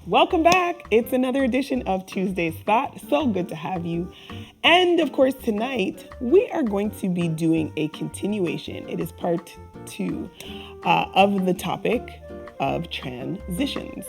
Welcome back. It's another edition of Tuesday's Thought. So good to have you. And of course, tonight we are going to be doing a continuation. It is part 2 of the topic of transitions.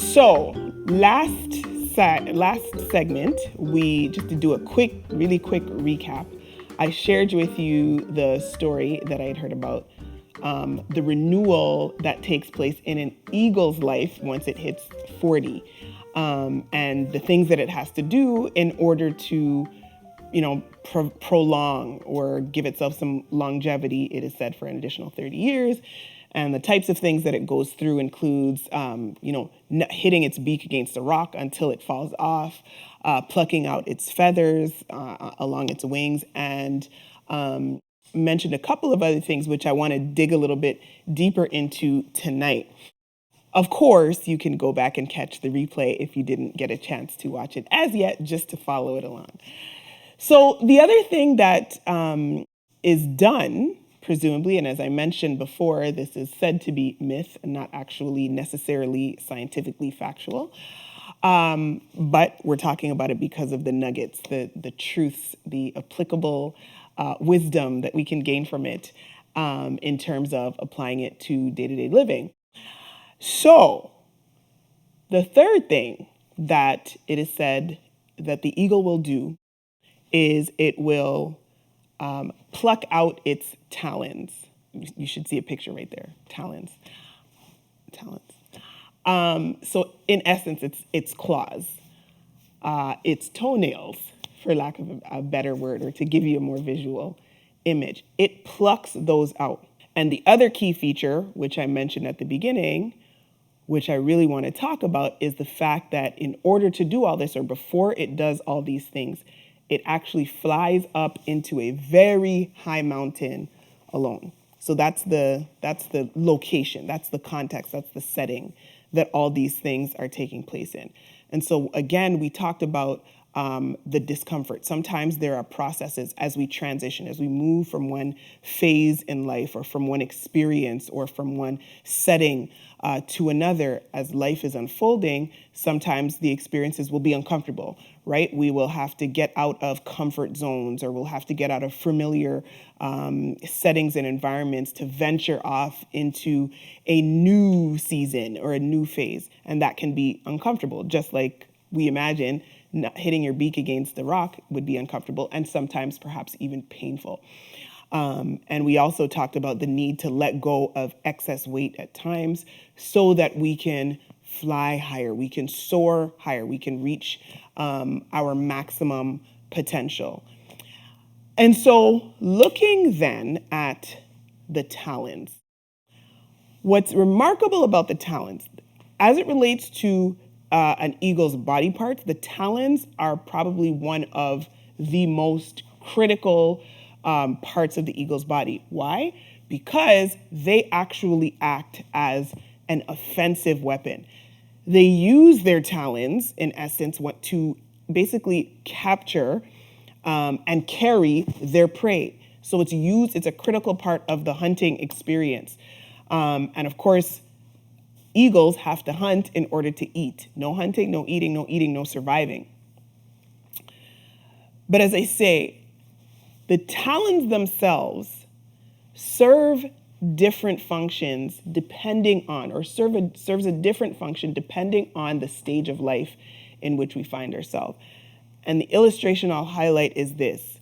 So last segment, we just to do a really quick recap. I shared with you the story that I had heard about the renewal that takes place in an eagle's life once it hits 40, and the things that it has to do in order to, prolong or give itself some longevity. It is said for an additional 30 years. And the types of things that it goes through includes, hitting its beak against a rock until it falls off, plucking out its feathers along its wings, and mentioned a couple of other things which I want to dig a little bit deeper into tonight. Of course, you can go back and catch the replay if you didn't get a chance to watch it as yet, just to follow it along. So the other thing that is done, presumably, and as I mentioned before, this is said to be myth and not actually necessarily scientifically factual. But we're talking about it because of the nuggets, the truths, the applicable wisdom that we can gain from it in terms of applying it to day-to-day living. So the third thing that it is said that the eagle will do is it will pluck out its talons. You should see a picture right there. Talons. So in essence, it's claws, its toenails, for lack of a better word, or to give you a more visual image. It plucks those out. And the other key feature, which I mentioned at the beginning, which I really want to talk about, is the fact that in order to do all this, or before it does all these things, it actually flies up into a very high mountain alone. So that's the location, that's the context, that's the setting that all these things are taking place in. And so again, we talked about the discomfort. Sometimes there are processes as we transition, as we move from one phase in life or from one experience or from one setting to another. As life is unfolding, sometimes the experiences will be uncomfortable, right? We will have to get out of comfort zones, or we'll have to get out of familiar settings and environments to venture off into a new season or a new phase. And that can be uncomfortable, just like we imagine hitting your beak against the rock would be uncomfortable and sometimes perhaps even painful. And we also talked about the need to let go of excess weight at times so that we can fly higher, we can soar higher, we can reach our maximum potential. And so looking then at the talons, what's remarkable about the talons, as it relates to an eagle's body parts, the talons are probably one of the most critical parts of the eagle's body. Why? Because they actually act as an offensive weapon. They use their talons, in essence, to basically capture and carry their prey. So it's a critical part of the hunting experience. And of course, eagles have to hunt in order to eat. No hunting, no eating, no surviving. But as I say, the talons themselves serve different functions depending on, or serves a different function depending on the stage of life in which we find ourselves. And the illustration I'll highlight is this.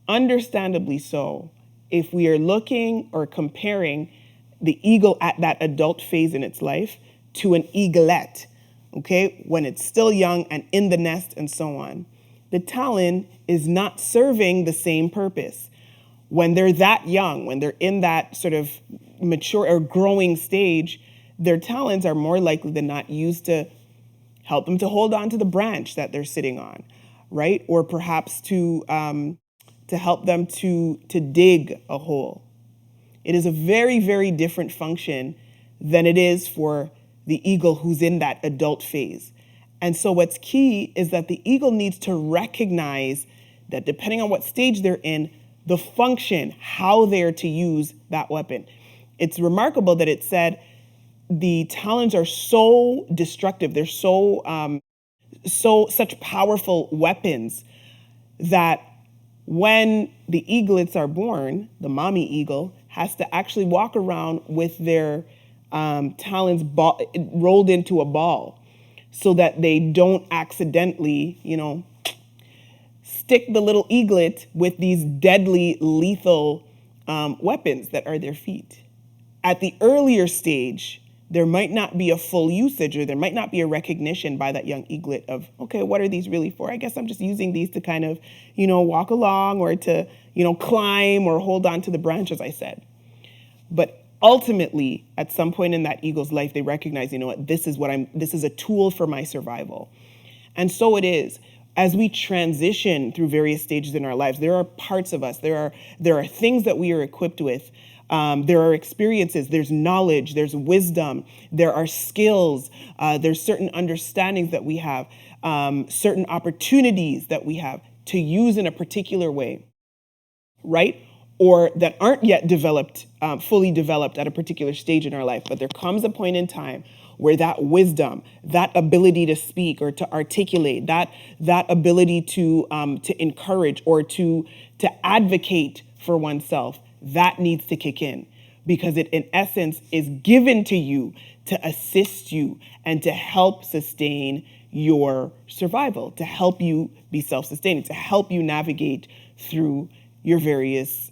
Understandably so, if we are looking or comparing the eagle at that adult phase in its life to an eaglet, okay, when it's still young and in the nest and so on, the talon is not serving the same purpose. when they're that young, when they're in that sort of mature or growing stage, their talons are more likely than not used to help them to hold on to the branch that they're sitting on, right? Or perhaps to help them to dig a hole. It is a very, very different function than it is for the eagle who's in that adult phase. And so what's key is that the eagle needs to recognize that depending on what stage they're in, the function, how they're to use that weapon. It's remarkable that it said the talons are so destructive. They're such powerful weapons that when the eaglets are born, the mommy eagle has to actually walk around with their talons rolled into a ball so that they don't accidentally, stick the little eaglet with these deadly, lethal weapons that are their feet. At the earlier stage, there might not be a full usage, or there might not be a recognition by that young eaglet of, okay, what are these really for? I guess I'm just using these to kind of, walk along or to, climb or hold on to the branch, as I said. But ultimately, at some point in that eagle's life, they recognize, this is a tool for my survival. And so it is. As we transition through various stages in our lives, there are parts of us, there are things that we are equipped with. There are experiences, there's knowledge, there's wisdom, there are skills, there's certain understandings that we have, certain opportunities that we have to use in a particular way, right? Or that aren't yet developed, fully developed at a particular stage in our life. But there comes a point in time where that wisdom, that ability to speak or to articulate, that ability to encourage or to advocate for oneself, that needs to kick in, because it in essence is given to you to assist you and to help sustain your survival, to help you be self-sustaining, to help you navigate through your various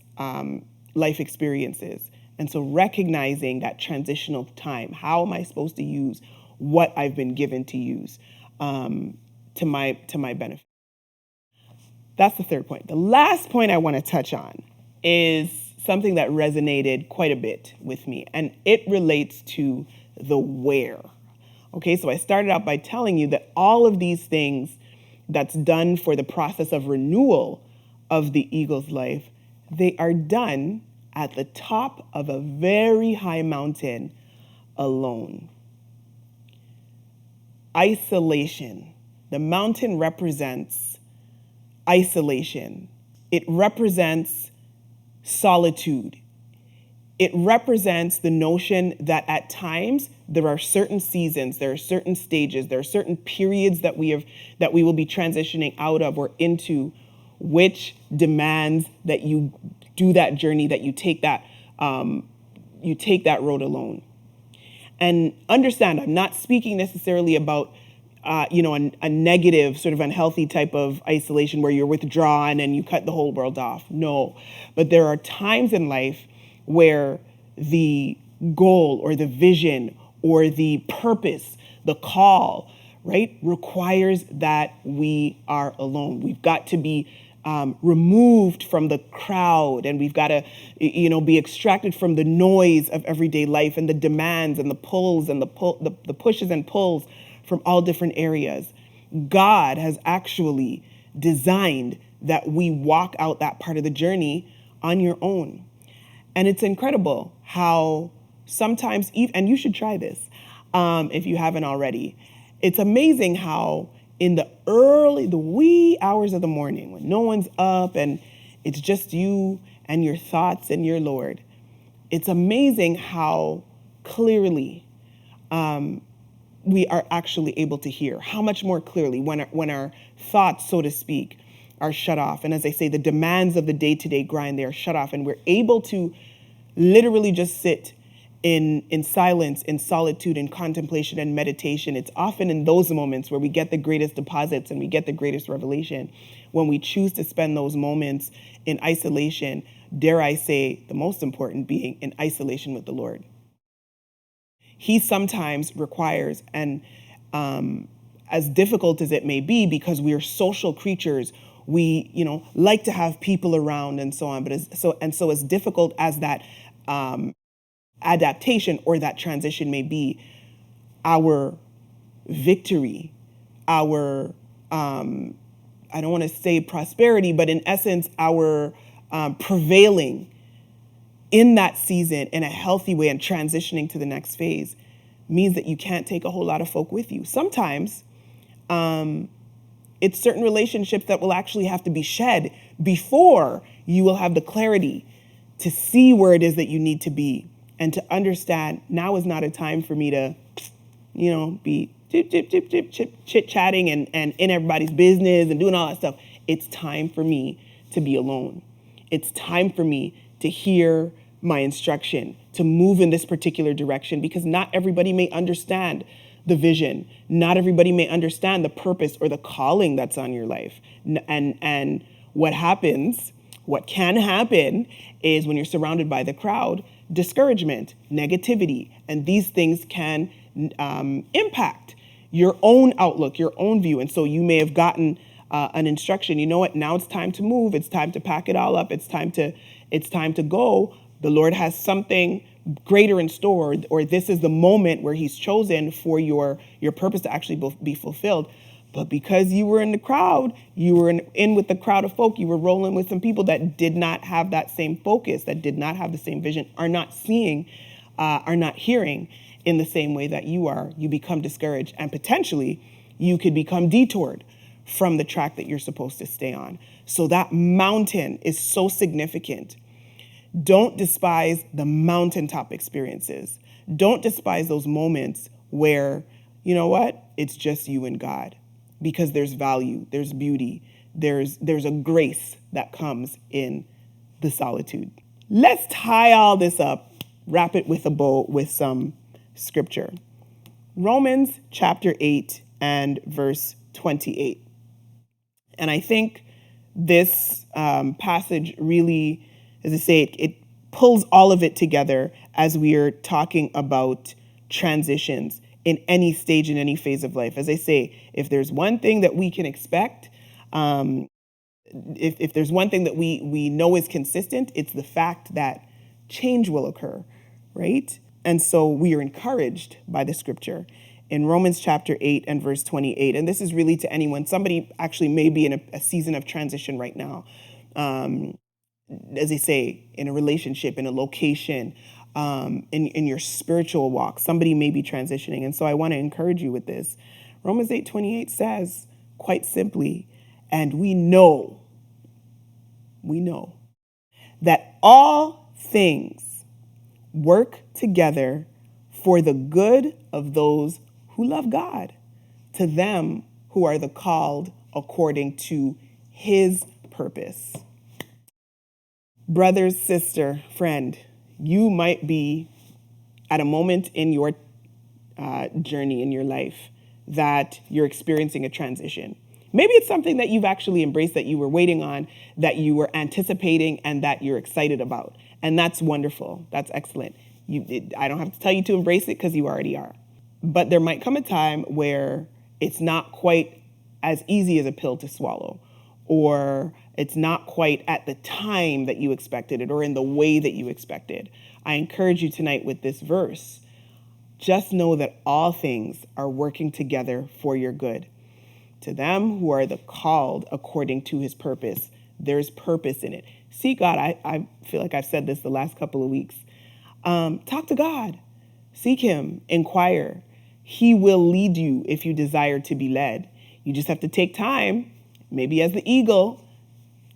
life experiences. And so recognizing that transitional time, how am I supposed to use what I've been given to use to my benefit? That's the third point. The last point I want to touch on is something that resonated quite a bit with me, and it relates to the where. Okay, so I started out by telling you that all of these things that's done for the process of renewal of the eagle's life, they are done at the top of a very high mountain alone. Isolation. The mountain represents isolation. It represents solitude. It represents the notion that at times there are certain seasons, there are certain stages, there are certain periods that we will be transitioning out of or into, which demands that you do that journey, that you take that road alone. And understand, I'm not speaking necessarily about a negative, sort of unhealthy type of isolation where you're withdrawn and you cut the whole world off. No, but there are times in life where the goal or the vision or the purpose, the call, right, requires that we are alone. We've got to be removed from the crowd, and we've got to, be extracted from the noise of everyday life and the demands and the pulls and the pushes and pulls from all different areas. God has actually designed that we walk out that part of the journey on your own. And it's incredible how sometimes, and you should try this if you haven't already. It's amazing how in the wee hours of the morning, when no one's up and it's just you and your thoughts and your Lord, it's amazing how clearly we are actually able to hear, how much more clearly when our thoughts, so to speak, are shut off. And as I say, the demands of the day-to-day grind, they are shut off, and we're able to literally just sit in silence, in solitude, in contemplation and meditation. It's often in those moments where we get the greatest deposits and we get the greatest revelation, when we choose to spend those moments in isolation, dare I say, the most important being in isolation with the Lord. He sometimes requires, and as difficult as it may be, because we are social creatures, We, like to have people around and so on. But as difficult as that adaptation or that transition may be, our victory, our, I don't want to say prosperity, but in essence, our prevailing in that season in a healthy way and transitioning to the next phase means that you can't take a whole lot of folk with you. Sometimes it's certain relationships that will actually have to be shed before you will have the clarity to see where it is that you need to be and to understand now is not a time for me to, be chit-chatting and in everybody's business and doing all that stuff. It's time for me to be alone. It's time for me to hear my instruction, to move in this particular direction, because not everybody may understand the vision. Not everybody may understand the purpose or the calling that's on your life. And what can happen is when you're surrounded by the crowd, discouragement, negativity, and these things can impact your own outlook, your own view. And so you may have gotten an instruction, you know what, now it's time to move. It's time to pack it all up. It's time to go. The Lord has something greater in store, or this is the moment where he's chosen for your purpose to actually be fulfilled. But because you were in the crowd, you were in with the crowd of folk, you were rolling with some people that did not have that same focus, that did not have the same vision, are not seeing, are not hearing in the same way that you are, you become discouraged, and potentially you could become detoured from the track that you're supposed to stay on. So that mountain is so significant. Don't despise the mountaintop experiences. Don't despise those moments where, you know what, it's just you and God, because there's value, there's beauty, there's a grace that comes in the solitude. Let's tie all this up, wrap it with a bow with some scripture. Romans chapter 8 and verse 28. And I think this passage really, as I say, it pulls all of it together as we are talking about transitions in any stage, in any phase of life. As I say, if there's one thing that we can expect, if there's one thing that we know is consistent, it's the fact that change will occur, right? And so we are encouraged by the scripture in Romans chapter 8 and verse 28. And this is really to anyone. Somebody actually may be in a season of transition right now. As they say, in a relationship, in a location, in your spiritual walk, somebody may be transitioning. And so I want to encourage you with this. Romans 8:28 says, quite simply, and we know that all things work together for the good of those who love God, to them who are the called according to his purpose. Brother, sister, friend, you might be at a moment in your journey in your life that you're experiencing a transition. Maybe it's something that you've actually embraced, that you were waiting on, that you were anticipating, and that you're excited about. And that's wonderful. That's excellent. I don't have to tell you to embrace it because you already are. But there might come a time where it's not quite as easy as a pill to swallow, or it's not quite at the time that you expected it or in the way that you expected. I encourage you tonight with this verse. Just know that all things are working together for your good. To them who are the called according to his purpose, there's purpose in it. See God, I feel like I've said this the last couple of weeks. Talk to God. Seek him. Inquire. He will lead you if you desire to be led. You just have to take time, maybe as the eagle,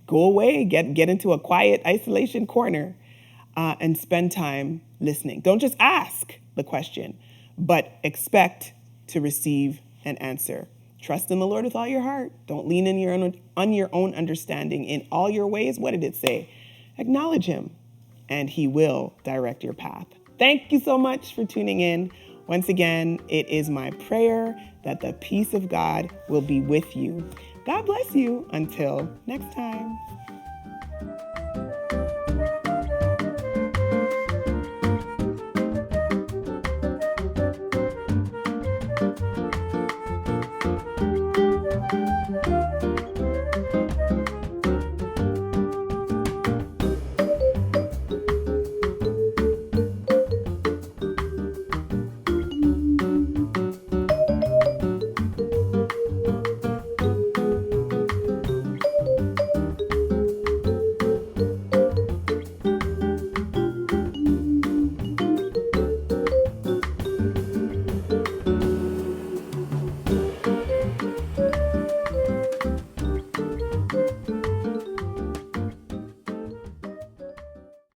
go away, get into a quiet isolation corner, and spend time listening. Don't just ask the question, but expect to receive an answer. Trust in the Lord with all your heart. Don't lean on your own understanding. In all your ways, what did it say? Acknowledge him, and he will direct your path. Thank you so much for tuning in. Once again, it is my prayer that the peace of God will be with you. God bless you. Until next time.